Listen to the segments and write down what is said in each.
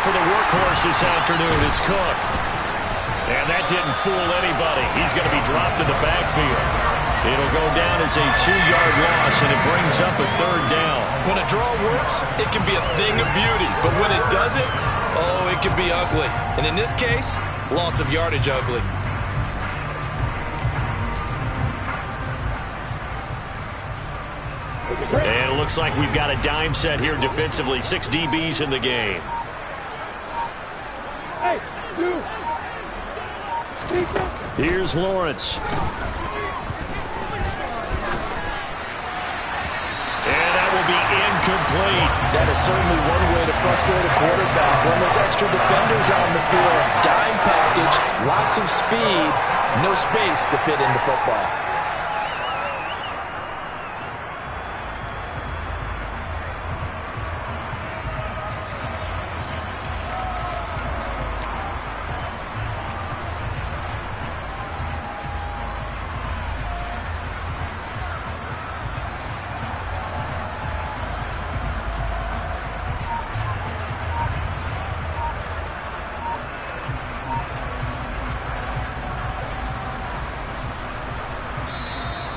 for the workhorse this afternoon. It's Cook. And that didn't fool anybody. He's going to be dropped in the backfield. It'll go down as a 2-yard loss, and it brings up a 3rd down. When a draw works, it can be a thing of beauty. But when it doesn't, oh, it can be ugly. And in this case, loss of yardage ugly. And it looks like we've got a dime set here defensively. 6 DBs in the game. Here's Lawrence. And that will be incomplete. That is certainly one way to frustrate a quarterback. When there's extra defenders on the field, dime package, lots of speed, no space to fit into football.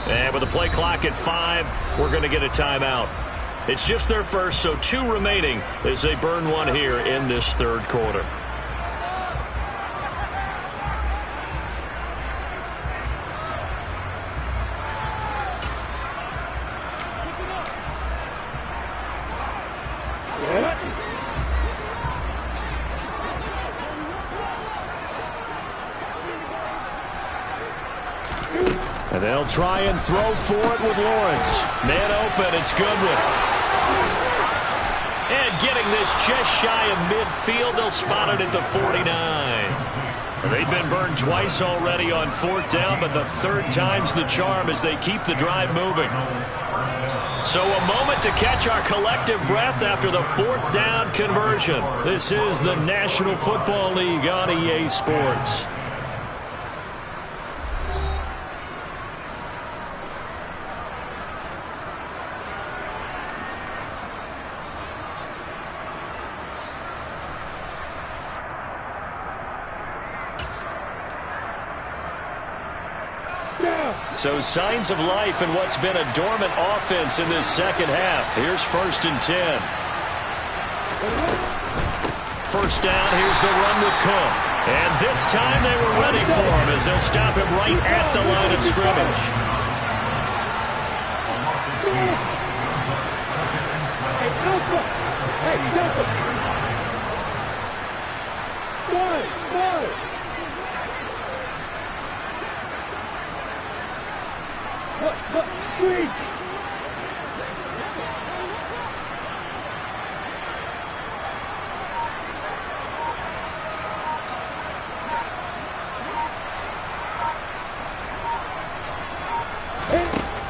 And with the play clock at 5, we're going to get a timeout. It's just their first, so 2 remaining as they burn one here in this 3rd quarter. And they'll try and throw for it with Lawrence. Man open, it's Goodwin. And getting this just shy of midfield, they'll spot it at the 49. They've been burned twice already on 4th down, but the 3rd time's the charm as they keep the drive moving. So a moment to catch our collective breath after the 4th down conversion. This is the National Football League on EA Sports. So signs of life in what's been a dormant offense in this 2nd half. Here's 1st and 10. 1st down, here's the run with Cook. And this time they were ready for him as they'll stop him right at the line of scrimmage.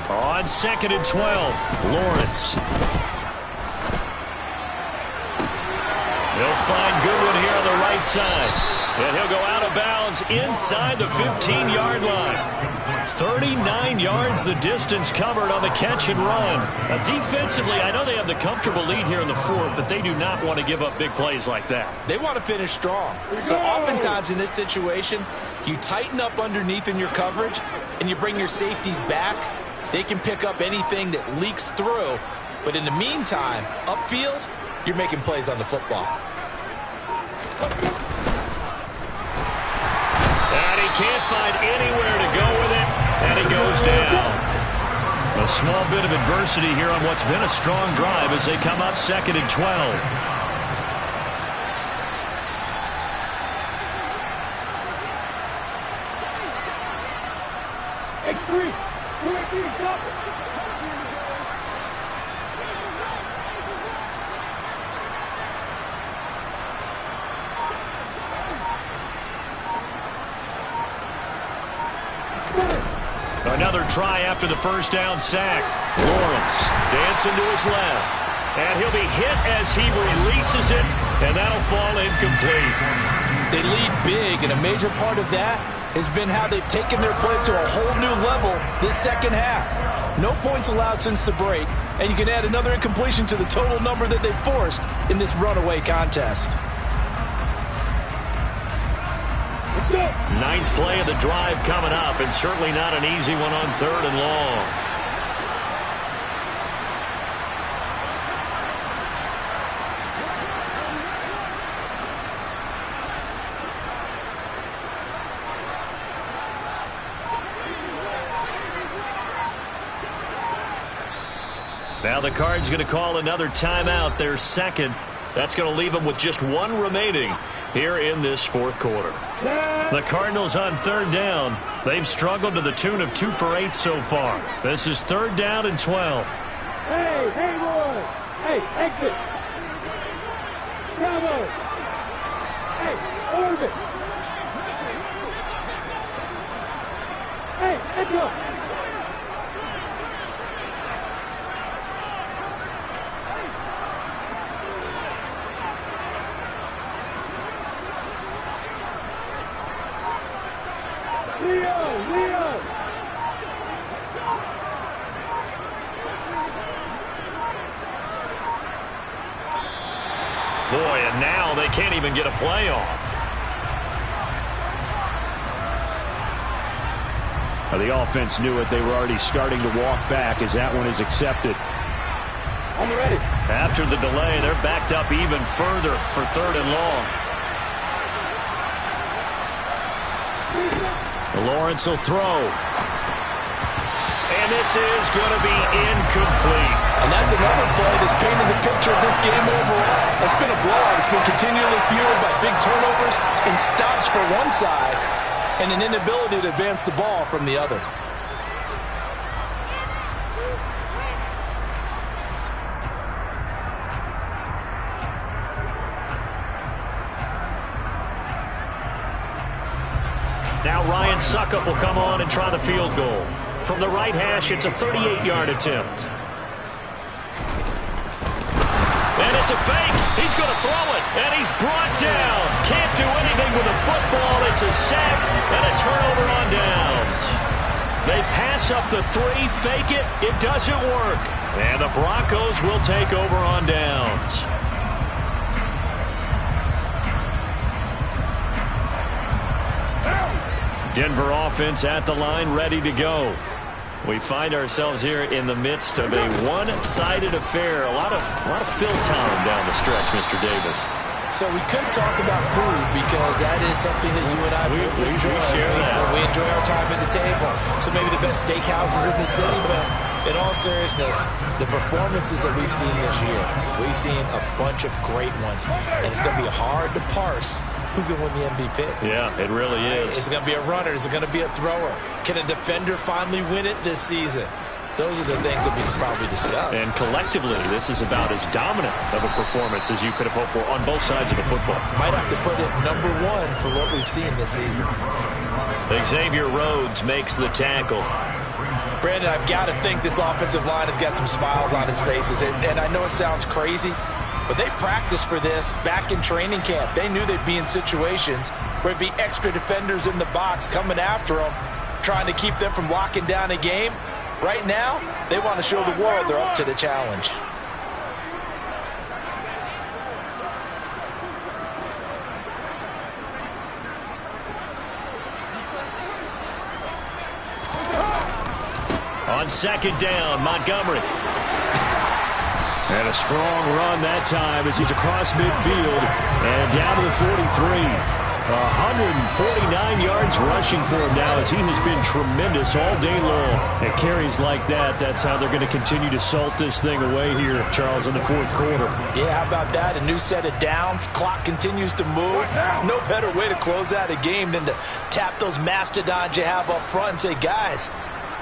On 2nd and 12, Lawrence. They'll find Goodwin here on the right side. And he'll go out of bounds inside the 15-yard line. 39 yards the distance covered on the catch and run. Now, defensively, I know they have the comfortable lead here in the 4th, but they do not want to give up big plays like that. They want to finish strong. So oftentimes in this situation, you tighten up underneath in your coverage, and you bring your safeties back. They can pick up anything that leaks through. But in the meantime, upfield, you're making plays on the football. And he can't find anywhere to go with it, and he goes down. A small bit of adversity here on what's been a strong drive as they come up 2nd and 12. Another try after the 1st down sack. Lawrence dancing to his left. And he'll be hit as he releases it, and that'll fall incomplete. They lead big, and a major part of that has been how they've taken their play to a whole new level this 2nd half. No points allowed since the break, and you can add another incompletion to the total number that they've forced in this runaway contest. Ninth play of the drive coming up, and certainly not an easy one on 3rd and long. Now the Cards going to call another timeout, their second. That's going to leave them with just one remaining here in this 4th quarter. The Cardinals on 3rd down. They've struggled to the tune of 2 for 8 so far. This is 3rd down and 12. Hey, boy. Hey, exit. Bravo. Hey, orbit. Hey, let's go. Boy, and now they can't even get a play off. The offense knew it. They were already starting to walk back as that one is accepted. I'm ready. After the delay, they're backed up even further for 3rd and long. Lawrence will throw. And this is going to be incomplete. And that's another play that's painted the picture of this game overall. It's been a blowout. It's been continually fueled by big turnovers and stops for one side and an inability to advance the ball from the other. Now Ryan Suckup will come on and try the field goal. From the right hash, it's a 38-yard attempt. And it's a fake. He's going to throw it, and he's brought down. Can't do anything with a football. It's a sack and a turnover on downs. They pass up the 3, fake it. It doesn't work. And the Broncos will take over on downs. Denver offense at the line, ready to go. We find ourselves here in the midst of a one-sided affair. A lot of fill time down the stretch, Mr. Davis. So we could talk about food because that is something that you and I enjoy. Share that. We enjoy our time at the table. So maybe the best steakhouses in the city, but in all seriousness, the performances that we've seen this year, we've seen a bunch of great ones, and it's going to be hard to parse who's going to win the MVP. Yeah, it really is. Is it going to be a runner? Is it going to be a thrower? Can a defender finally win it this season? Those are the things that we can probably discuss. And collectively, this is about as dominant of a performance as you could have hoped for on both sides of the football. Might have to put it #1 for what we've seen this season. Xavier Rhodes makes the tackle. Brandon, I've got to think this offensive line has got some smiles on its faces. And I know it sounds crazy, but they practiced for this back in training camp. They knew they'd be in situations where there'd be extra defenders in the box coming after them, trying to keep them from locking down a game. Right now, they want to show the world they're up to the challenge. On 2nd down, Montgomery. And a strong run that time as he's across midfield and down to the 43. 149 yards rushing for him now as he has been tremendous all day long. And carries like that, that's how they're going to continue to salt this thing away here, Charles, in the 4th quarter. Yeah, how about that? A new set of downs. Clock continues to move. No better way to close out a game than to tap those mastodons you have up front and say, guys,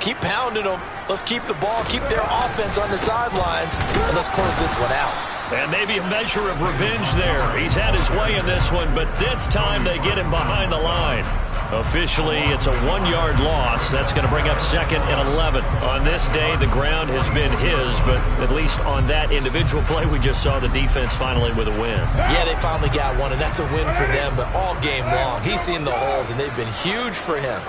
keep pounding them. Let's keep the ball, keep their offense on the sidelines, and let's close this one out. And maybe a measure of revenge there. He's had his way in this one, but this time they get him behind the line. Officially, it's a 1-yard loss. That's going to bring up 2nd and 11. On this day, the ground has been his, but at least on that individual play, we just saw the defense finally with a win. Yeah, they finally got one, and that's a win for them, but all game long, he's seen the holes, and they've been huge for him.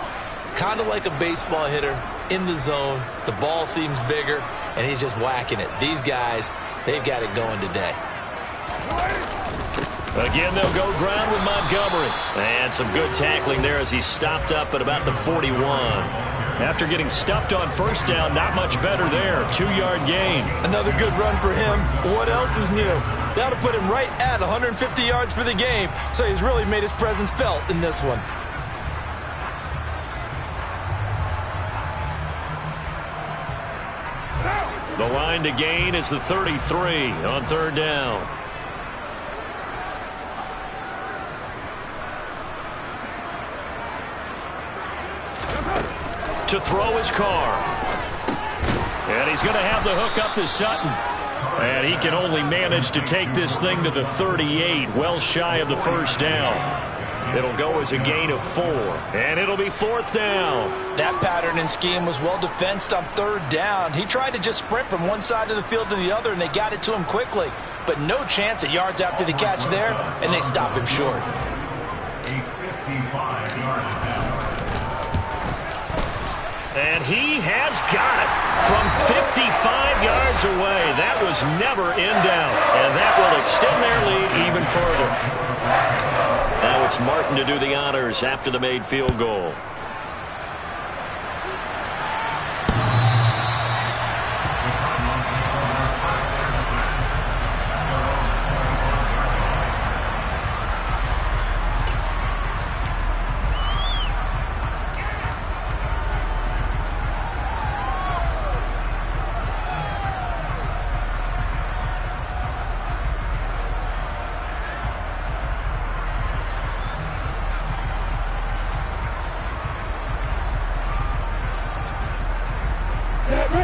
Kind of like a baseball hitter in the zone. The ball seems bigger, and he's just whacking it. These guys, they've got it going today. Again, they'll go ground with Montgomery. And some good tackling there as he stopped up at about the 41. After getting stuffed on first down, not much better there. 2-yard gain. Another good run for him. What else is new? That'll put him right at 150 yards for the game, so he's really made his presence felt in this one. The line to gain is the 33 on third down. To throw his car. And he's going to have the hook up to Sutton. And he can only manage to take this thing to the 38, well shy of the first down. It'll go as a gain of 4, and it'll be fourth down. That pattern and scheme was well defensed on third down. He tried to just sprint from one side of the field to the other, and they got it to him quickly. But no chance at yards after the catch there, and they stop him short. And he has got it from 55 yards away. That was never in doubt. And that will extend their lead even further. Now it's Martin to do the honors after the made field goal.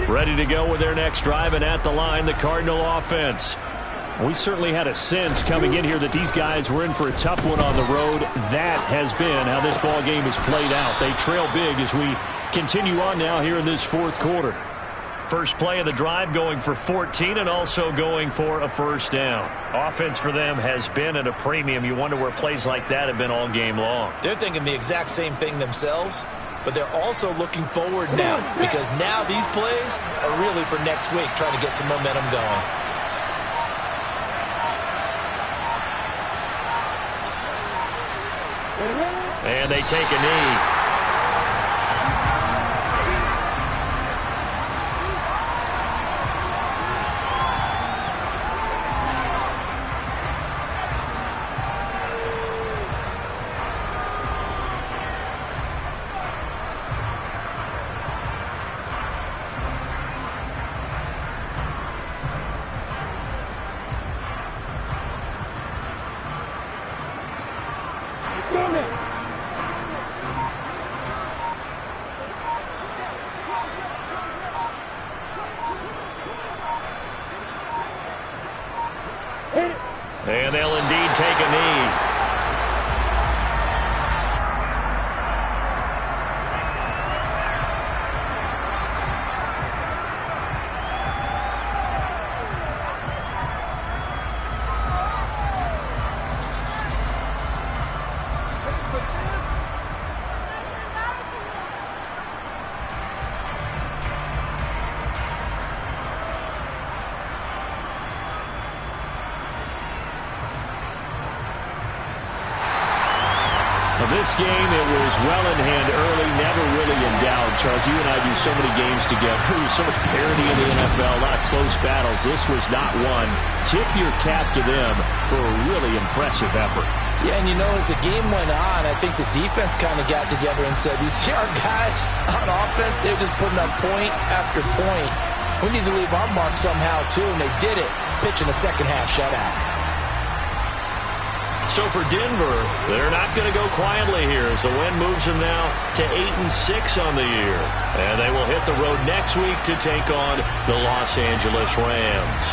Ready to go with their next drive, and at the line, the Cardinal offense. We certainly had a sense coming in here that these guys were in for a tough one on the road. That has been how this ball game has played out. They trail big as we continue on now here in this fourth quarter. First play of the drive going for 14 and also going for a first down. Offense for them has been at a premium. You wonder where plays like that have been all game long. They're thinking the exact same thing themselves, but they're also looking forward now because now these plays are really for next week, trying to get some momentum going. And they take a knee. And they'll indeed take a knee. This game, it was well in hand early, never really in doubt. Charles, you and I do so many games together. There's so much parity in the NFL, a lot of close battles. This was not one. Tip your cap to them for a really impressive effort. Yeah, and you know, as the game went on, I think the defense kind of got together and said, you see our guys on offense, they're just putting up point after point. We need to leave our mark somehow, too, and they did it, pitching a second-half shutout. So for Denver, they're not going to go quietly here as the win moves them now to 8-6 on the year. And they will hit the road next week to take on the Los Angeles Rams.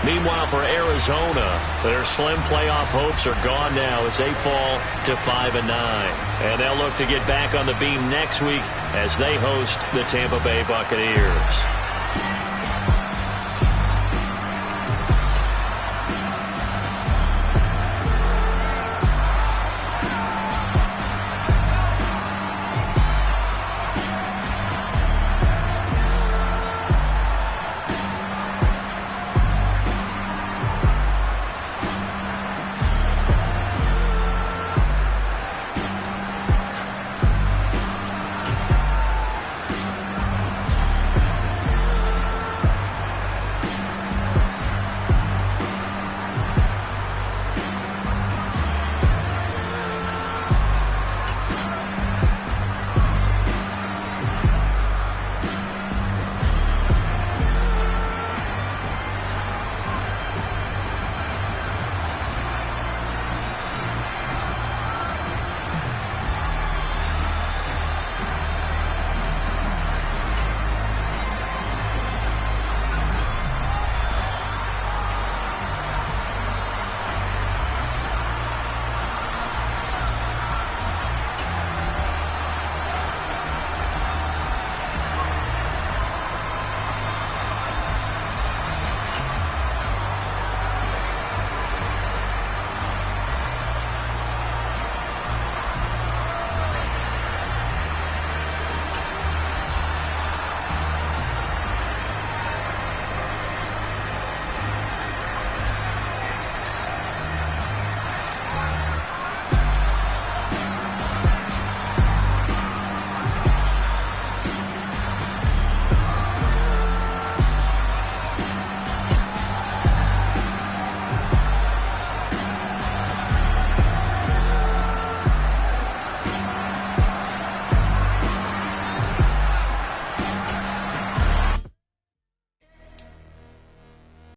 Meanwhile, for Arizona, their slim playoff hopes are gone now as they fall to 5-9. And they'll look to get back on the beam next week as they host the Tampa Bay Buccaneers.